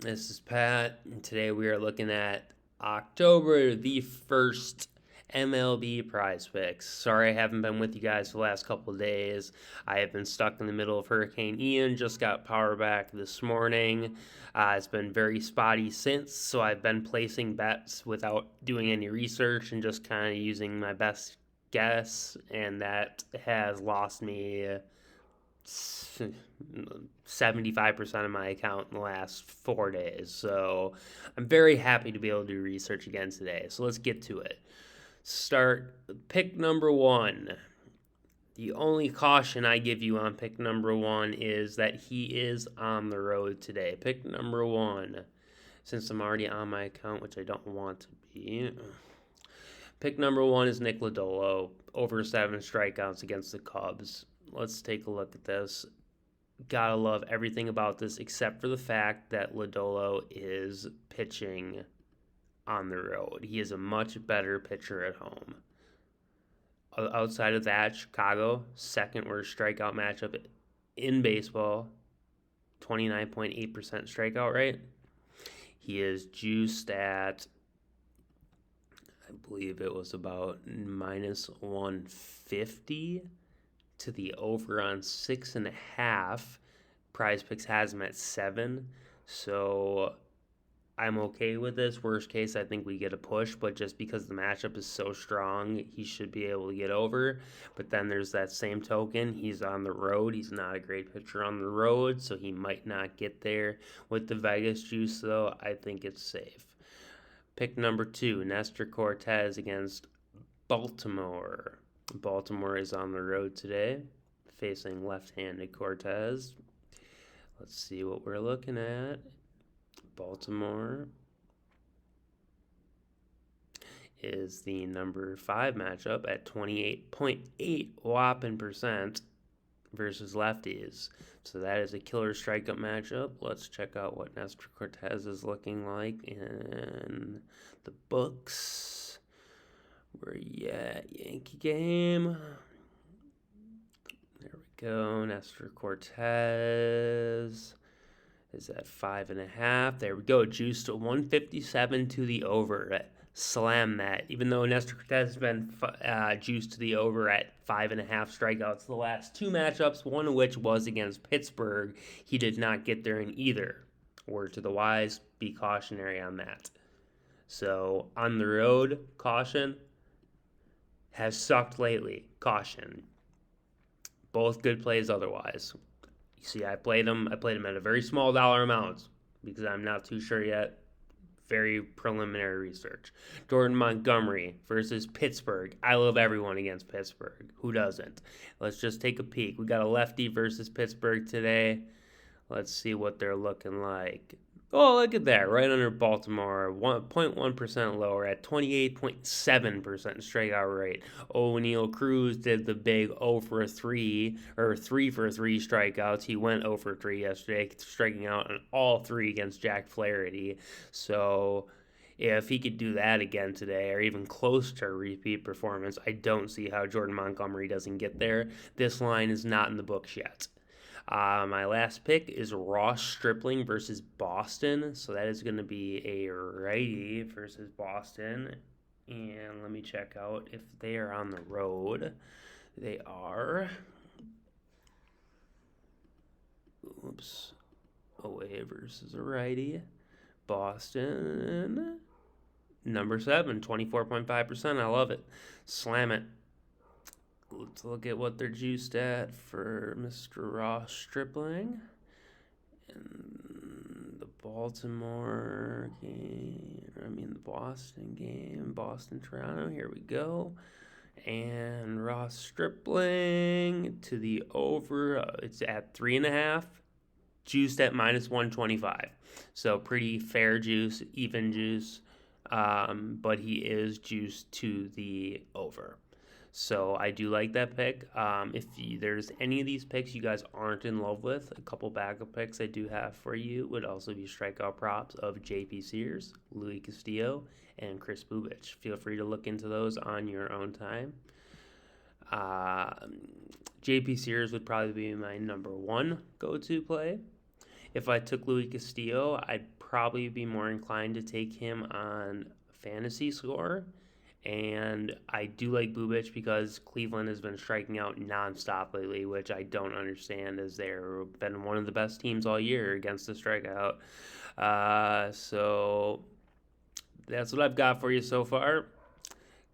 This is Pat, and today we are looking at October the 1st MLB prize picks. Sorry I haven't been with you guys for the last couple of days. I have been stuck in the middle of Hurricane Ian, just got power back this morning. It's been very spotty since, so I've been placing bets without doing any research and just kind of using my best guess, and that has lost me 75% of my account in the last 4 days. So I'm very happy to be able to do research again today. So let's get to it. Start pick number one. The only caution I give you on pick number one is that he is on the road today. Pick number one, since I'm already on my account, which I don't want to be. Pick number one is Nick Lodolo, over 7 strikeouts against the Cubs. Let's take a look at this. Gotta love everything about this except for the fact that Lodolo is pitching on the road. He is a much better pitcher at home. Outside of that, Chicago, second worst strikeout matchup in baseball, 29.8% strikeout rate. He is juiced at, I believe it was about minus 150 to the over on 6.5. Prizepicks has him at 7. So I'm okay with this. Worst case, I think we get a push, but just because the matchup is so strong, he should be able to get over. But then there's that same token. He's on the road. He's not a great pitcher on the road, so he might not get there. With the Vegas juice, though, I think it's safe. Pick number 2, Nestor Cortez against Baltimore. Baltimore is on the road today, facing left-handed Cortez. Let's see what we're looking at. Baltimore is the number 5 matchup at 28.8 whopping percent versus lefties. So that is a killer strikeout matchup. Let's check out what Nestor Cortez is looking like in the books. Where you at, Yankee game? There we go. Nestor Cortez is at 5.5. There we go. Juiced to 157 to the over. Slam that. Even though Nestor Cortez has been juiced to the over at 5.5 strikeouts the last 2 matchups, one of which was against Pittsburgh, he did not get there in either. Word to the wise, be cautionary on that. So on the road, caution. Has sucked lately. Caution. Both good plays otherwise. You see, I played him at a very small dollar amount because I'm not too sure yet. Very preliminary research. Jordan Montgomery versus Pittsburgh. I love everyone against Pittsburgh. Who doesn't? Let's just take a peek. We got a lefty versus Pittsburgh today. Let's see what they're looking like. Oh, look at that. Right under Baltimore. 1.1% lower at 28.7% strikeout rate. O'Neal Cruz did the big 0 for 3, or 3 for 3 strikeouts. He went 0 for 3 yesterday, striking out on all 3 against Jack Flaherty. So if he could do that again today, or even close to a repeat performance, I don't see how Jordan Montgomery doesn't get there. This line is not in the books yet. My last pick is Ross Stripling versus Boston. So that is going to be a righty versus Boston. And let me check out if they are on the road. They are. Oops. Away versus a righty. Boston. Number 7, 24.5%. I love it. Slam it. Let's look at what they're juiced at for Mr. Ross Stripling. And the Baltimore game, the Boston game, Boston-Toronto, here we go. And Ross Stripling to the over, it's at 3.5, juiced at minus 125. So pretty fair juice, even juice, but he is juiced to the over. So I do like that pick. If there's any of these picks you guys aren't in love with, a couple backup picks I do have for you would also be strikeout props of J.P. Sears, Louis Castillo, and Chris Bubich. Feel free to look into those on your own time. J.P. Sears would probably be my number 1 go-to play. if I took Louis Castillo, I'd probably be more inclined to take him on fantasy score. And I do like Bubic because Cleveland has been striking out nonstop lately, which I don't understand, as they've been one of the best teams all year against the strikeout. So that's what I've got for you so far.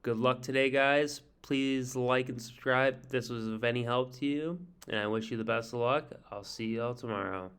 Good luck today, guys. Please like and subscribe if this was of any help to you. And I wish you the best of luck. I'll see y'all tomorrow.